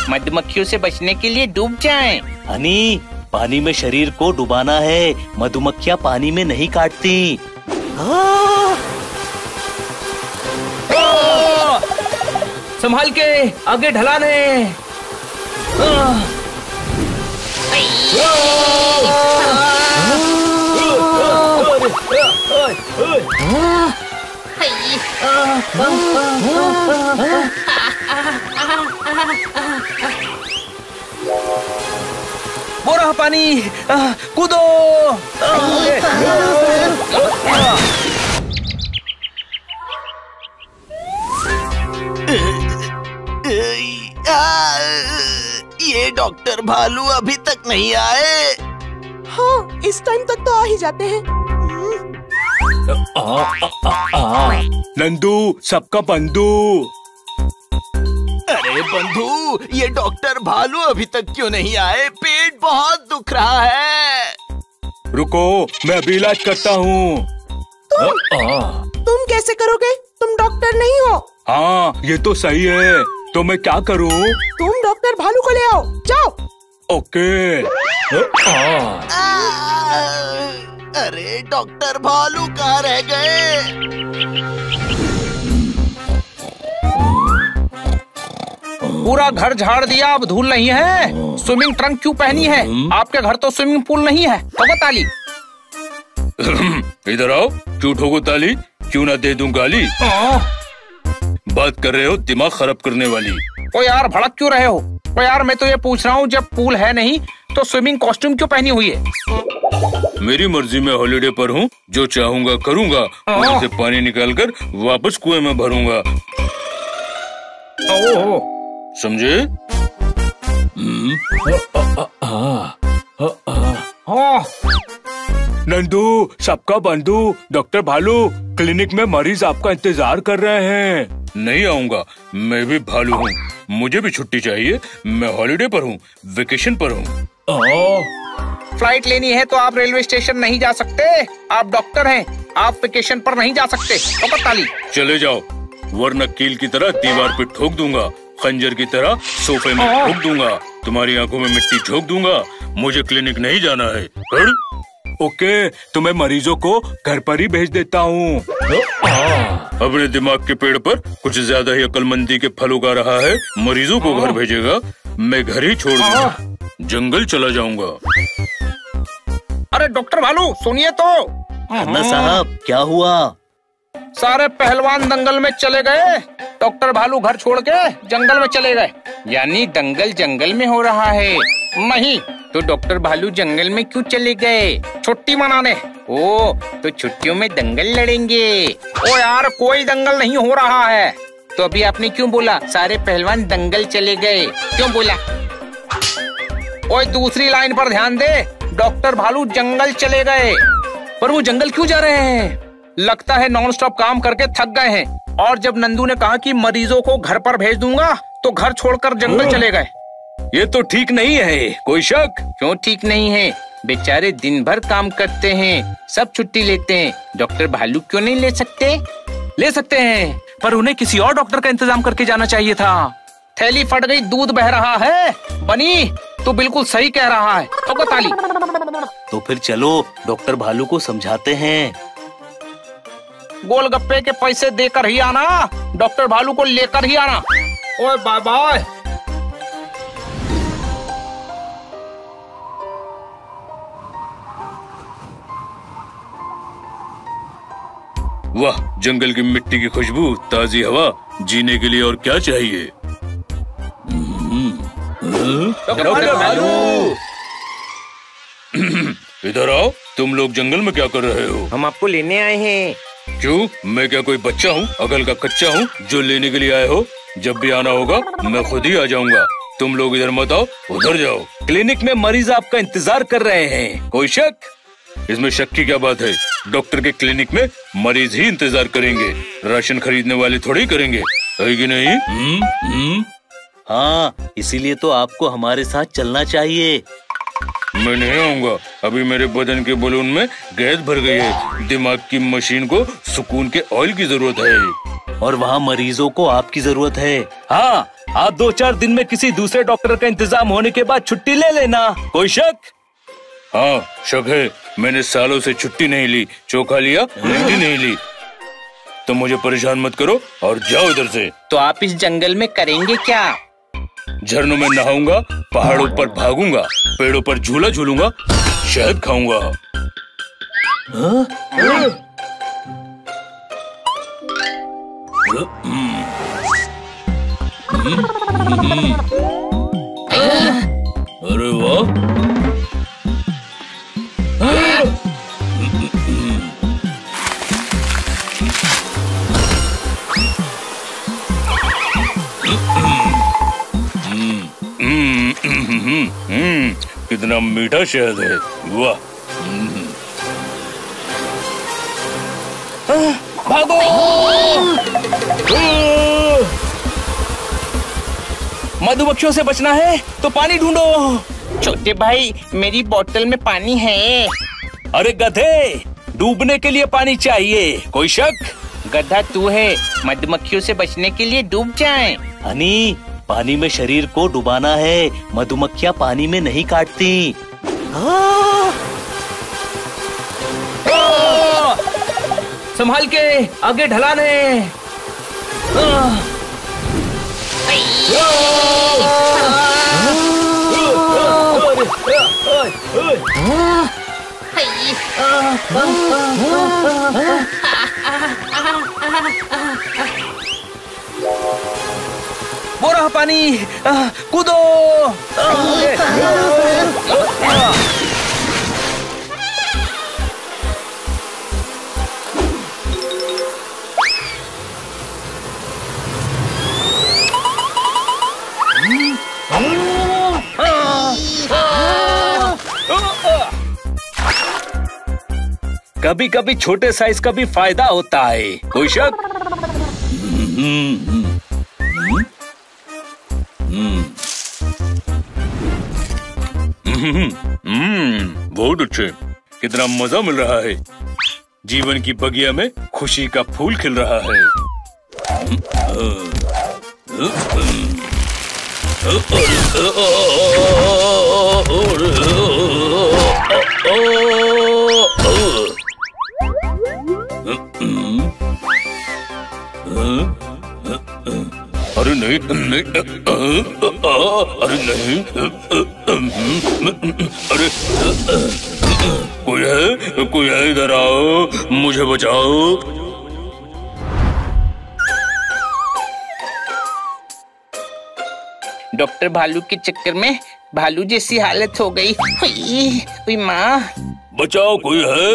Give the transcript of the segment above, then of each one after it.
मधुमक्खियों से बचने के लिए डूब जाएं। हनी, पानी में शरीर को डुबाना है, मधुमक्खियाँ पानी में नहीं काटती। संभाल के, आगे ढलान है। वो रहा पानी, कूदो। ये डॉक्टर भालू अभी तक नहीं आए। हाँ, इस टाइम तक तो आ ही जाते हैं। नंदू, सबका बंधु। अरे बंधु, ये डॉक्टर भालू अभी तक क्यों नहीं आए? पेट बहुत दुख रहा है। रुको, मैं अभी इलाज करता हूँ। तुम कैसे करोगे? तुम डॉक्टर नहीं हो। हाँ, ये तो सही है। तो मैं क्या करूँ? तुम डॉक्टर भालू को ले आओ, जाओ। ओके। अरे डॉक्टर भालू कहाँ रह गए? पूरा घर झाड़ दिया, अब धूल नहीं है। स्विमिंग ट्रंक क्यों पहनी है? आपके घर तो स्विमिंग पूल नहीं है। तो ताली। इधर आओ। क्यों ठोको ताली? क्यों ना दे दूं गाली? बात कर रहे हो दिमाग खराब करने वाली। ओ यार, भड़क क्यों रहे हो? ओ यार, मैं तो ये पूछ रहा हूँ, जब पूल है नहीं तो स्विमिंग कॉस्ट्यूम क्यों पहनी हुई है? मेरी मर्जी में हॉलिडे पर हूँ, जो चाहूंगा करूँगा। कुएं से पानी निकालकर वापस कुएं में भरूंगा। समझे? नंदू, सबका बंधु, डॉक्टर भालू, क्लिनिक में मरीज आपका इंतजार कर रहे हैं। नहीं आऊंगा, मैं भी भालू हूँ, मुझे भी छुट्टी चाहिए। मैं हॉलिडे पर हूँ, वेकेशन पर हूँ। फ्लाइट लेनी है तो आप रेलवे स्टेशन नहीं जा सकते। आप डॉक्टर हैं, आप वेकेशन पर नहीं जा सकते। तो ताली। चले जाओ, वरना कील की तरह दीवार पे ठोक दूंगा, खंजर की तरह सोफे में ठोक दूंगा, तुम्हारी आंखों में मिट्टी झोंक दूंगा। मुझे क्लिनिक नहीं जाना है। ओके, तो मैं मरीजों को घर पर ही भेज देता हूँ। अपने दिमाग के पेड़ पर कुछ ज्यादा ही अक्लमंदी के फल उगा रहा है। मरीजों को घर भेजेगा, मैं घर ही छोड़ दूंगा, जंगल चला जाऊंगा। अरे डॉक्टर भालू, सुनिए तो। अन्ना साहब, क्या हुआ? सारे पहलवान दंगल में चले गए। डॉक्टर भालू घर छोड़ के जंगल में चले गए। यानी दंगल जंगल में हो रहा है? नहीं तो डॉक्टर भालू जंगल में क्यों चले गए? छुट्टी मनाने। ओ, तो छुट्टियों में दंगल लड़ेंगे? ओ यार, कोई दंगल नहीं हो रहा है। तो अभी आपने क्यों बोला सारे पहलवान दंगल चले गए? क्यों बोला? ओए, दूसरी लाइन पर ध्यान दे। डॉक्टर भालू जंगल चले गए। पर वो जंगल क्यों जा रहे हैं? लगता है नॉन स्टॉप काम करके थक गए हैं। और जब नंदू ने कहा कि मरीजों को घर पर भेज दूंगा, तो घर छोड़कर जंगल चले गए। ये तो ठीक नहीं है। कोई शक? क्यों ठीक नहीं है? बेचारे दिन भर काम करते हैं, सब छुट्टी लेते हैं। डॉक्टर भालू क्यों नहीं ले सकते? ले सकते हैं, पर उन्हें किसी और डॉक्टर का इंतजाम करके जाना चाहिए था। थैली फट गई, दूध बह रहा है। बनी, तू बिल्कुल सही कह रहा है। तो ताली। तो फिर चलो डॉक्टर भालू को समझाते हैं। गोलगप्पे के पैसे देकर ही आना, डॉक्टर भालू को लेकर ही आना। ओए बाय बाय। वाह, जंगल की मिट्टी की खुशबू, ताजी हवा, जीने के लिए और क्या चाहिए? डॉक्टर भालू, इधर आओ। तुम लोग जंगल में क्या कर रहे हो? हम आपको लेने आए हैं। क्यों? मैं क्या कोई बच्चा हूँ, अकल का कच्चा हूँ जो लेने के लिए आए हो? जब भी आना होगा मैं खुद ही आ जाऊंगा। तुम लोग इधर मत आओ, उधर जाओ। क्लिनिक में मरीज आपका इंतजार कर रहे हैं। कोई शक? इसमें शक की क्या बात है? डॉक्टर के क्लिनिक में मरीज ही इंतजार करेंगे, राशन खरीदने वाले थोड़ी करेंगे, है कि नहीं? हाँ, इसीलिए तो आपको हमारे साथ चलना चाहिए। मैं नहीं आऊंगा, अभी मेरे बदन के बलून में गैस भर गई है। दिमाग की मशीन को सुकून के ऑयल की जरूरत है। और वहाँ मरीजों को आपकी जरूरत है। हाँ, आप 2-4 दिन में किसी दूसरे डॉक्टर का इंतजाम होने के बाद छुट्टी ले लेना। कोई शक? हाँ शक है, मैंने सालों से छुट्टी नहीं ली, चोखा लिया, लिट्टी नहीं ली। तो मुझे परेशान मत करो और जाओ इधर से। तो आप इस जंगल में करेंगे क्या? झरनों में नहाऊंगा, पहाड़ों पर भागूंगा, पेड़ों पर झूला झूलूंगा, शहद खाऊंगा। अरे वाह, कितना मीठा शहद है, वाह। भागो! मधुमक्खियों से बचना है तो पानी ढूंढो। छोटे भाई, मेरी बोतल में पानी है। अरे गधे, डूबने के लिए पानी चाहिए। कोई शक? गधा तू है, मधुमक्खियों से बचने के लिए डूब जाएं। हनी, पानी में शरीर को डुबाना है, मधुमक्खियाँ पानी में नहीं काटती। संभाल के, आगे ढलान है। वो रहा पानी, कूदो। कभी कभी छोटे साइज का भी फायदा होता है। कोई शक? बहुत अच्छे, कितना मजा मिल रहा है। जीवन की बगिया में खुशी का फूल खिल रहा है। अरे नहीं, अरे नहीं, अरे कोई है इधर आओ, मुझे बचाओ। डॉक्टर भालू के चक्कर में भालू जैसी हालत हो गई। हुई माँ, बचाओ, कोई है?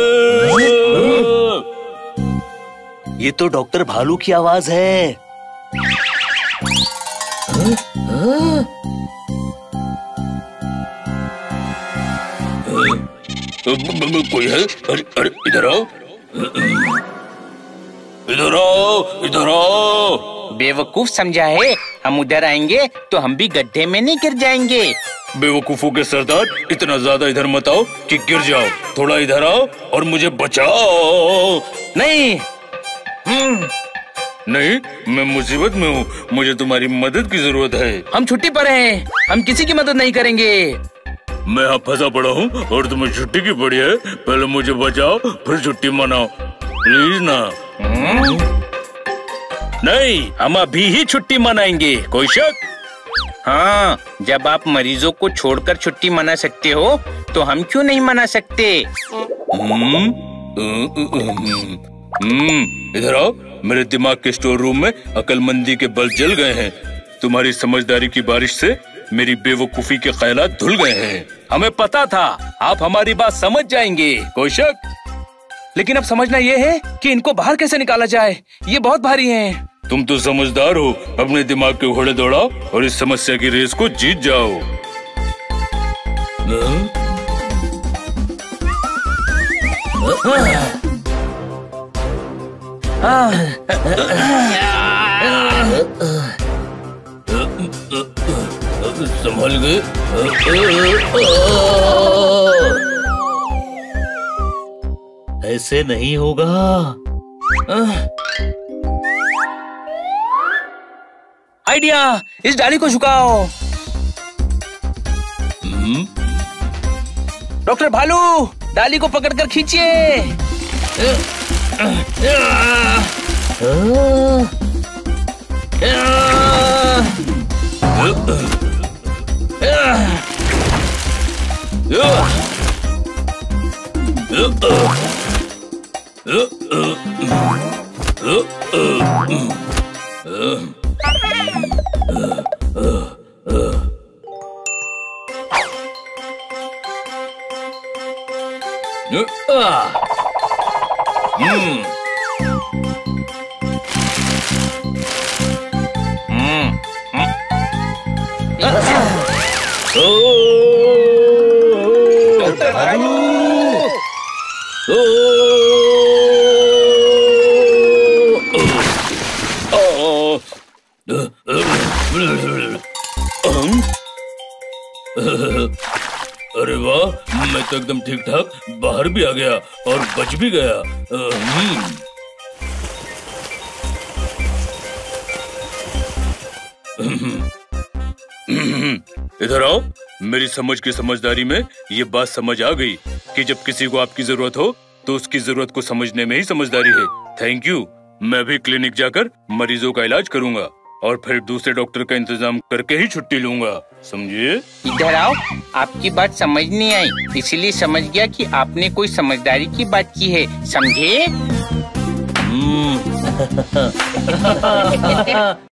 ये तो डॉक्टर भालू की आवाज है। कोई है? अरे इधर आओ, इधर आओ, इधर आओ। बेवकूफ समझा है, हम उधर आएंगे तो हम भी गड्ढे में नहीं गिर जाएंगे। बेवकूफों के सरदार, इतना ज्यादा इधर मत आओ कि गिर जाओ। थोड़ा इधर आओ और मुझे बचाओ। नहीं, नहीं, मैं मुसीबत में हूँ, मुझे तुम्हारी मदद की जरूरत है। हम छुट्टी पर हैं, हम किसी की मदद नहीं करेंगे। मैं यहाँ फंसा पड़ा हूँ और तुम्हें छुट्टी की पड़ी है। पहले मुझे बचाओ, फिर छुट्टी मनाओ, प्लीज ना। नहीं, हम अभी ही छुट्टी मनाएंगे। कोई शक? हाँ, जब आप मरीजों को छोड़कर छुट्टी मना सकते हो तो हम क्यों नहीं मना सकते? इधर आओ। मेरे दिमाग के स्टोर रूम में अकलमंदी के बल्ब जल गए हैं। तुम्हारी समझदारी की बारिश से मेरी बेवकूफी के ख्यालात धुल गए हैं। हमें पता था आप हमारी बात समझ जाएंगे। कोई शक? लेकिन अब समझना ये है कि इनको बाहर कैसे निकाला जाए। ये बहुत भारी हैं। तुम तो समझदार हो, अपने दिमाग के घोड़े दौड़ाओ और इस समस्या की रेस को जीत जाओ। संभल गए। ऐसे नहीं होगा। आइडिया, इस डाली को झुकाओ। डॉक्टर भालू, डाली को पकड़कर खींचिए। डॉक्टर भालू, अरे वाह, मैं तो एकदम ठीक ठाक बाहर भी आ गया और बच भी गया। इधर आओ। मेरी समझ की समझदारी में ये बात समझ आ गई कि जब किसी को आपकी जरूरत हो तो उसकी जरूरत को समझने में ही समझदारी है। Thank you. मैं भी क्लिनिक जाकर मरीजों का इलाज करूंगा और फिर दूसरे डॉक्टर का इंतजाम करके ही छुट्टी लूंगा, समझिए? इधर आओ। आपकी बात समझ नहीं आई, इसलिए समझ गया कि आपने कोई समझदारी की बात की है, समझे?